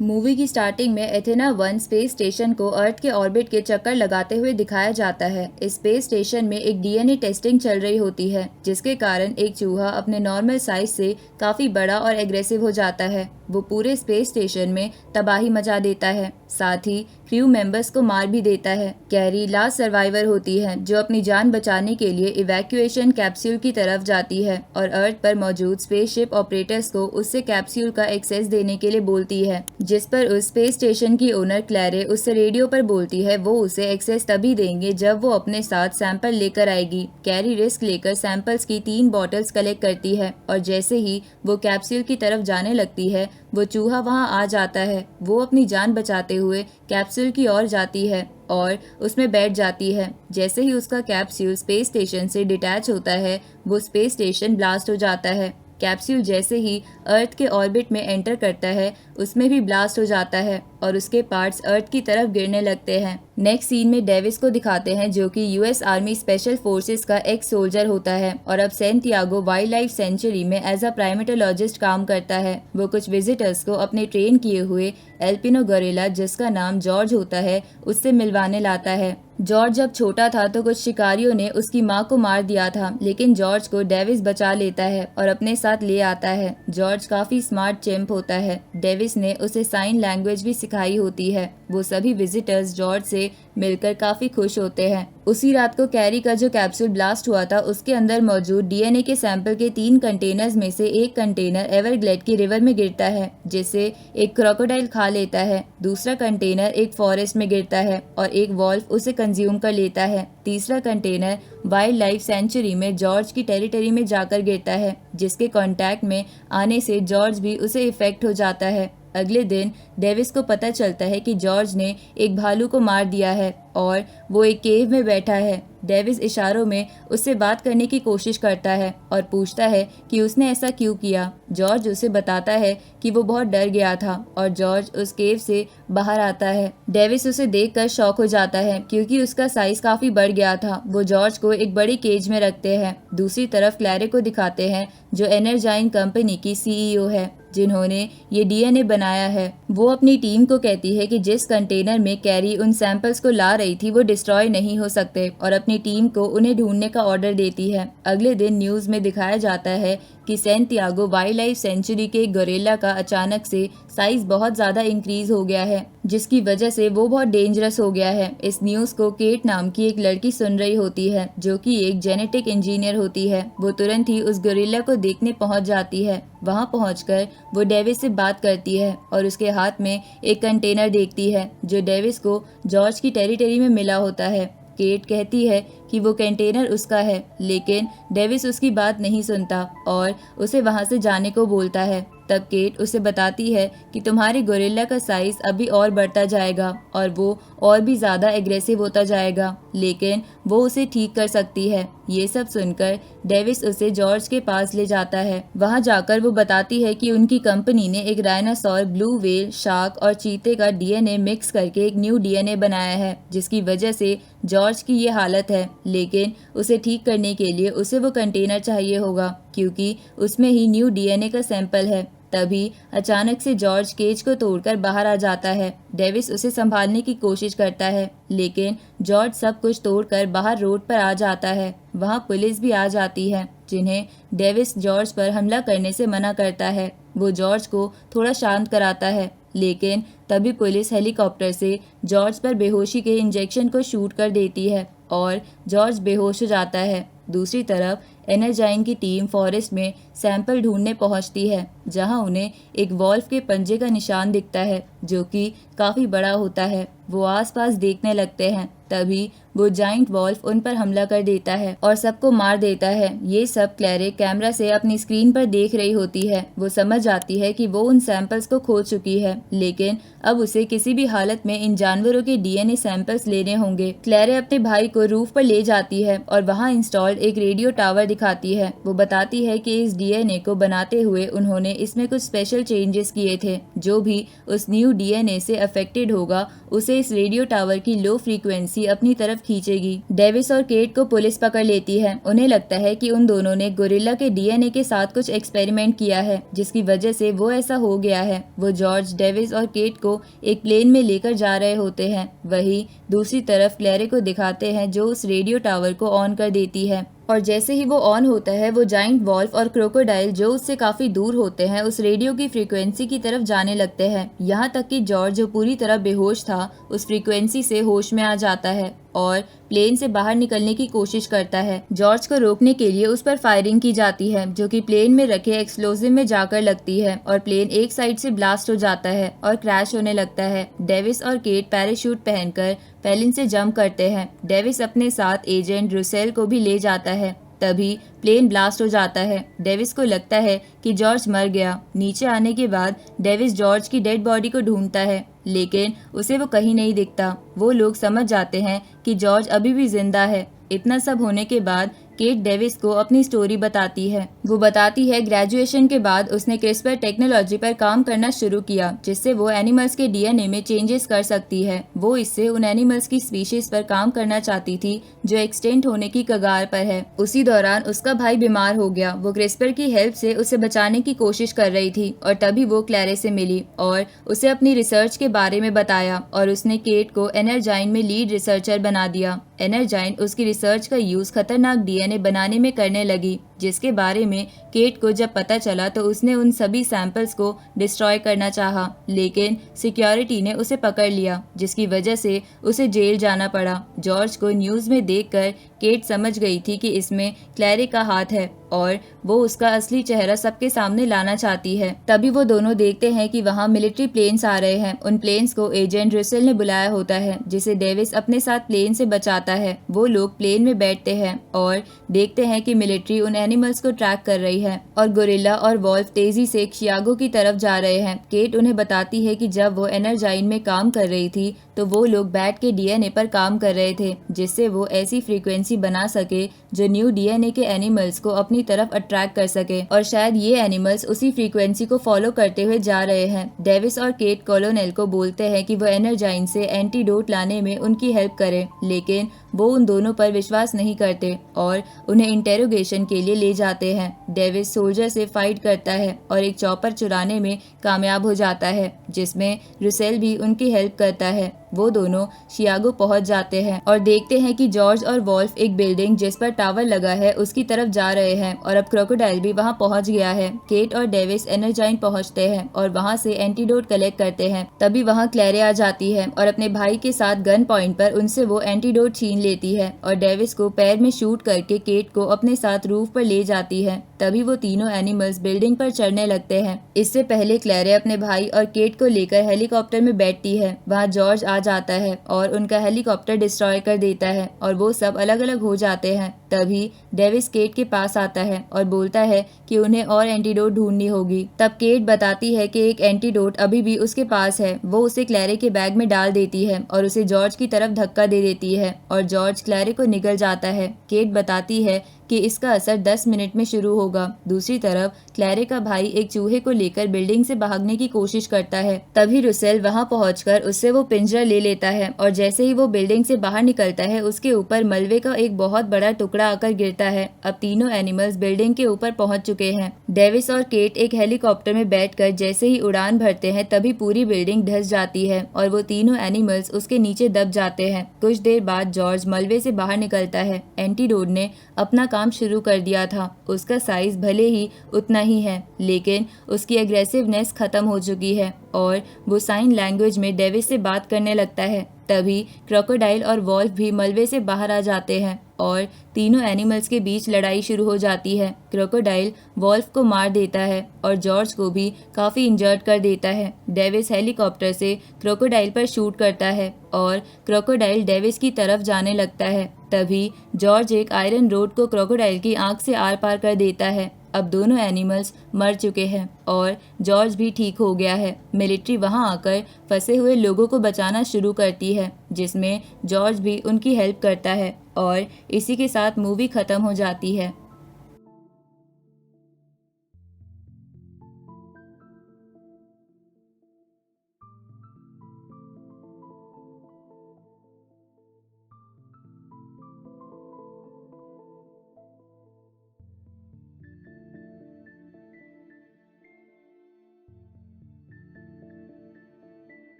Movie की starting में Athena 1 space station को अर्थ के ऑर्बिट के चक्कर लगाते हुए दिखाया जाता है। इस स्पेस स्टेशन में एक डीएनए टेस्टिंग चल रही होती है, जिसके कारण एक चूहा अपने नॉर्मल साइज से काफी बड़ा और एग्रेसिव हो जाता है। वो पूरे स्पेस स्टेशन में तबाही मचा देता है, साथ ही क्रू मेंबर्स को मार भी देता है। कैरी लास्ट सर्वाइवर होती है, जो अपनी जान बचाने के लिए इवैक्यूएशन कैप्सूल की तरफ जाती है और अर्थ पर मौजूद स्पेसशिप ऑपरेटर्स को उससे कैप्सूल का एक्सेस देने के लिए बोलती है, जिस पर उस स्पेस स्टेशन की ओनर क्लैरे उससे रेडियो पर बोलती है वो उसे एक्सेस तभी देंगे जब वो अपने साथ सैंपल लेकर आएगी। कैरी रिस्क लेकर सैंपल्स की 3 बॉटल्स कलेक्ट करती है और जैसे ही वो कैप्सूल की तरफ जाने लगती है, वो चूहा वहां आ जाता है। वो अपनी जान बचाते हुए कैप्सूल की ओर जाती है और उसमें बैठ जाती है। जैसे ही उसका कैप्सूल स्पेस स्टेशन से डिटैच होता है, वो स्पेस स्टेशन ब्लास्ट हो जाता है। कैप्सूल जैसे ही अर्थ के ऑर्बिट में एंटर करता है, उसमें भी ब्लास्ट हो जाता है और उसके पार्ट्स अर्थ की तरफ गिरने लगते हैं। नेक्स्ट सीन में डेविस को दिखाते हैं, जो कि यूएस आर्मी स्पेशल फोर्सेस का एक्स सोल्जर होता है और अब सैंटियागो वाइल्ड लाइफ सेंचुरी में एज अ प्राइमेटोलॉजिस्ट काम करता है। वो कुछ विजिटर्स को अपने ट्रेन किए हुए एल्पिनो गोरिल्ला, जिसका नाम जॉर्ज होता है, उससे मिलवाने लाता है। जॉर्ज जब छोटा था तो कुछ शिकारियों ने उसकी मां को मार दिया था, लेकिन जॉर्ज को डेविस बचा लेता है और अपने साथ ले आता है। जॉर्ज काफी स्मार्ट चैंप होता है। डेविस ने उसे साइन लैंग्वेज भी सिखाई होती है। वो सभी विजिटर्स जॉर्ज से मिलकर काफी खुश होते हैं। उसी रात को कैरी का जो कैप्सूल ब्लास्ट हुआ था, उसके अंदर मौजूद डीएनए के सैंपल के 3 कंटेनर्स में से एक कंटेनर एवरग्लेड की रिवर में गिरता है, जिसे एक क्रोकोडाइल खा लेता है। दूसरा कंटेनर एक फॉरेस्ट में गिरता है और एक वॉल्फ उसे कंज्यूम कर लेता है। तीसरा कंटेनर वाइल्ड लाइफ सेंचुरी में जॉर्ज की टेरिटरी में जाकर गिरता है, जिसके कांटेक्ट में आने से जॉर्ज भी उसे इफेक्ट हो जाता है। अगले दिन डेविस को पता चलता है कि जॉर्ज ने एक भालू को मार दिया है और वो एक केव में बैठा है। डेविस इशारों में उससे बात करने की कोशिश करता है और पूछता है कि उसने ऐसा क्यों किया। जॉर्ज उसे बताता है कि वो बहुत डर गया था और जॉर्ज उस केव से बाहर आता है। डेविस उसे देखकर शॉक हो जाता है, क्योंकि उसका साइज काफी बढ़ गया था। वो जॉर्ज को एक बड़ी केज में रखते हैं। दूसरी तरफ क्लैरे को दिखाते हैं, जो एनर्जाइन कंपनी की सीईओ है, जिन्होंने ये डीएनए बनाया है। वो अपनी टीम को कहती है कि जिस कंटेनर में कैरी उन सैंपल्स को ला रही थी वो डिस्ट्रॉय नहीं हो सकते और अपनी टीम को उन्हें ढूंढने का ऑर्डर देती है। अगले दिन न्यूज में दिखाया जाता है कि सैंटियागो वाइल्ड लाइफ सेंचुरी के गोरिल्ला का अचानक से साइज बहुत ज्यादा इंक्रीज हो गया है, जिसकी वजह से वो बहुत डेंजरस हो गया है। इस न्यूज को केट नाम की एक लड़की सुन रही होती है, जो कि एक जेनेटिक इंजीनियर होती है। वो तुरंत ही उस गोरिल्ला को देखने पहुंच जाती है। वहां पहुंचकर वो डेविस से बात करती है और उसके हाथ में एक कंटेनर देखती है, जो डेविस को जॉर्ज की टेरिटरी में मिला होता है। केट कहती है कि वो कंटेनर उसका है, लेकिन डेविस उसकी बात नहीं सुनता और उसे वहां से जाने को बोलता है। तब केट उसे बताती है कि तुम्हारे गोरिल्ला का साइज अभी और बढ़ता जाएगा और वो और भी ज्यादा एग्रेसिव होता जाएगा, लेकिन वो उसे ठीक कर सकती है। ये सब सुनकर डेविस उसे जॉर्ज के पास ले जाता है। वहां जाकर वो बताती है कि उनकी कंपनी ने एक डायनासोर, ब्लू व्हेल, शार्क और चीते का डीएनए मिक्स करके एक न्यू डीएनए बनाया है, जिसकी वजह से जॉर्ज की ये हालत है। लेकिन उसे ठीक करने के लिए उसे वो कंटेनर चाहिए होगा, क्योंकि उसमें ही न्यू डीएनए का सैंपल है। तभी अचानक से जॉर्ज केज को तोड़कर बाहर आ जाता है। डेविस उसे संभालने की कोशिश करता है, लेकिन जॉर्ज सब कुछ तोड़कर बाहर रोड पर आ जाता है। वहां पुलिस भी आ जाती है, जिन्हें डेविस जॉर्ज पर हमला करने से मना करता है। वो जॉर्ज को थोड़ा शांत कराता है, लेकिन तभी पुलिस हेलीकॉप्टर से जॉर्ज पर बेहोशी के इंजेक्शन को शूट कर देती है और जॉर्ज बेहोश हो जाता है। दूसरी तरफ एनर्जाइन की टीम फॉरेस्ट में सैंपल ढूंढने पहुंचती है, जहां उन्हें एक वॉल्फ के पंजे का निशान दिखता है, जो कि काफी बड़ा होता है। वो आसपास देखने लगते हैं। तभी वो जाइंट वॉल्फ उन पर हमला कर देता है और सबको मार देता है। ये सब क्लैरे कैमरा से अपनी स्क्रीन पर देख रही होती है। वो समझ जाती है कि वो उन सैंपल्स को खो चुकी है, लेकिन अब उसे किसी भी हालत में इन जानवरों के डीएनए सैंपल्स लेने होंगे। क्लैरे अपने भाई को रूफ पर ले जाती है और वहां इंस्टॉल्ड एक रेडियो टावर दिखाती है। वो बताती है कि इस डीएनए को बनाते हुए उन्होंने इसमें कुछ स्पेशल चेंजेस किए थे, जो भी उस न्यू डीएनए से अफेक्टेड होगा उसे इस रेडियो टावर की लो फ्रीक्वेंसी अपनी तरफ खींचेगी। डेविस और केट को पुलिस पकड़ लेती है। उन्हें लगता है कि उन दोनों ने गोरिल्ला के डीएनए के साथ कुछ एक्सपेरिमेंट किया है, जिसकी वजह से वो ऐसा हो गया है। वो जॉर्ज, डेविस और केट को एक प्लेन में लेकर जा रहे होते हैं। वही दूसरी तरफ क्लैरे को दिखाते हैं, जो उस रेडियो टावर को ऑन कर देती है, और जैसे ही वो ऑन होता है वो जाइंट वॉल्फ और क्रोकोडाइल जो उससे काफी दूर होते हैं उस रेडियो की फ्रीक्वेंसी की तरफ जाने लगते हैं। यहाँ तक कि जॉर्ज, जो पूरी तरह बेहोश था, उस फ्रीक्वेंसी से होश में आ जाता है और प्लेन से बाहर निकलने की कोशिश करता है। जॉर्ज को रोकने के लिए उस पर फायरिंग की जाती है, जो कि प्लेन में रखे एक्सप्लोजिव में जाकर लगती है और प्लेन एक साइड से ब्लास्ट हो जाता है और क्रैश होने लगता है। डेविस और केट पैराशूट पहनकर पैलिन से जंप करते हैं। डेविस अपने साथ एजेंट रुसेल को भी ले जाता है। तभी प्लेन ब्लास्ट हो जाता है। डेविस को लगता है कि जॉर्ज मर गया। नीचे आने के बाद डेविस जॉर्ज की डेड बॉडी को ढूंढता है, लेकिन उसे वो कहीं नहीं दिखता। वो लोग समझ जाते हैं कि जॉर्ज अभी भी जिंदा है। इतना सब होने के बाद केट डेविस को अपनी स्टोरी बताती है। वो बताती है ग्रेजुएशन के बाद उसने क्रिस्पर टेक्नोलॉजी पर काम करना शुरू किया, जिससे वो एनिमल्स के डीएनए में चेंजेस कर सकती है। वो इससे उन एनिमल्स की स्पीशीज पर काम करना चाहती थी जो एक्सटेंट होने की कगार पर है। उसी दौरान उसका भाई बीमार हो गया। वो क्रिस्पर की हेल्प से उसे बचाने की कोशिश कर रही थी और तभी वो क्लैरे से मिली और उसे अपनी रिसर्च के बारे में बताया और उसने केट को एनर्जाइन में लीड रिसर्चर बना दिया। एनर्जाइन उसकी रिसर्च का यूज खतरनाक डीएनए बनाने में करने लगी, जिसके बारे में केट को जब पता चला तो उसने उन सभी सैंपल्स को डिस्ट्रॉय करना चाहा, लेकिन सिक्योरिटी ने उसे पकड़ लिया, जिसकी वजह से उसे जेल जाना पड़ा। जॉर्ज को न्यूज में देखकर केट समझ गई थी कि इसमें क्लैरे का हाथ है और वो उसका असली चेहरा सबके सामने लाना चाहती है। तभी वो दोनों देखते हैं कि वहाँ मिलिट्री प्लेन्स आ रहे हैं। उन प्लेन्स को एजेंट रुसेल ने बुलाया होता है, जिसे डेविस अपने साथ प्लेन से बचाता है। वो लोग प्लेन में बैठते हैं और देखते हैं कि मिलिट्री उन एनिमल्स को ट्रैक कर रही है और गोरिल्ला और वॉल्फ तेजी से शिकागो की तरफ जा रहे हैं। केट उन्हें बताती है कि जब वो एनर्जाइन में काम कर रही थी तो वो लोग बैट के डीएनए पर काम कर रहे थे, जिससे वो ऐसी फ्रीक्वेंसी बना सके जो न्यू डीएनए के एनिमल्स को अपनी तरफ अट्रैक्ट कर सके, और शायद ये एनिमल्स उसी फ्रीक्वेंसी को फॉलो करते हुए जा रहे हैं। डेविस और केट कॉलोनेल को बोलते हैं कि वो एनर्जाइन से एंटीडोट लाने में उनकी हेल्प करे, लेकिन वो उन दोनों पर विश्वास नहीं करते और उन्हें इंटेरोगेशन के लिए ले जाते हैं। डेविस सोल्जर से फाइट करता है और एक चॉपर चुराने में कामयाब हो जाता है, जिसमें रुसेल भी उनकी हेल्प करता है। वो दोनों शिकागो पहुंच जाते हैं और देखते हैं कि जॉर्ज और वॉल्फ एक बिल्डिंग जिस पर टावर लगा है उसकी तरफ जा रहे हैं और अब क्रोकोडाइल भी वहां पहुंच गया है। केट और डेविस एनर्जाइन पहुंचते हैं और वहां से एंटीडोट कलेक्ट करते हैं। तभी वहां क्लैरे आ जाती है और अपने भाई के साथ गन पॉइंट पर उनसे वो एंटीडोट छीन लेती है और डेविस को पैर में शूट करके केट को अपने साथ रूफ पर ले जाती है। तभी वो तीनों एनिमल्स बिल्डिंग पर चढ़ने लगते हैं। इससे पहले क्लैरे अपने भाई और केट को लेकर हेलीकॉप्टर में बैठती है। वहाँ जॉर्ज आ जाता है और उनका हेलीकॉप्टर डिस्ट्रॉय कर देता है और वो सब अलग अलग हो जाते हैं। तभी डेविस केट के पास आता है और बोलता है कि उन्हें और एंटीडोट ढूंढनी होगी। तब केट बताती है कि एक एंटीडोट अभी भी उसके पास है। वो उसे क्लैरे के बैग में डाल देती है और उसे जॉर्ज की तरफ धक्का दे देती है और जॉर्ज क्लैरे को निगल जाता है। केट बताती है कि इसका असर 10 मिनट में शुरू होगा। दूसरी तरफ क्लैरे का भाई एक चूहे को लेकर बिल्डिंग से भागने की कोशिश करता है। तभी रुसेल वहां पहुंचकर उससे वो पिंजरा ले लेता है और जैसे ही वो बिल्डिंग से बाहर निकलता है उसके ऊपर मलबे का एक बहुत बड़ा टुकड़ा आकर गिरता है। अब तीनों एनिमल्स बिल्डिंग के ऊपर पहुंच चुके हैं। डेविस और केट एक हेलीकॉप्टर में बैठकर जैसे ही उड़ान भरते हैं तभी पूरी बिल्डिंग धंस जाती है और वो तीनों एनिमल्स उसके नीचे दब जाते हैं। कुछ देर बाद जॉर्ज मलबे से बाहर निकलता है। एंटीडोट ने अपना काम शुरू कर दिया था। उसका साइज भले ही उतना ही है, लेकिन उसकी एग्रेसिवनेस खत्म हो चुकी है और वो साइन लैंग्वेज में डेविस से बात करने लगता है। तभी क्रोकोडाइल और वॉल्फ भी मलबे से बाहर आ जाते हैं और तीनों एनिमल्स के बीच लड़ाई शुरू हो जाती है। क्रोकोडाइल वॉल्फ को मार देता है और जॉर्ज को भी काफी इंजर्ड कर देता है। डेविस हेलीकॉप्टर से क्रोकोडाइल पर शूट करता है और क्रोकोडाइल डेविस की तरफ जाने लगता है। तभी जॉर्ज एक आयरन रोड को क्रोकोडाइल की आंख से आर पार कर देता है। अब दोनों एनिमल्स मर चुके हैं और जॉर्ज भी ठीक हो गया है। मिलिट्री वहां आकर फंसे हुए लोगों को बचाना शुरू करती है, जिसमें जॉर्ज भी उनकी हेल्प करता है और इसी के साथ मूवी खत्म हो जाती है।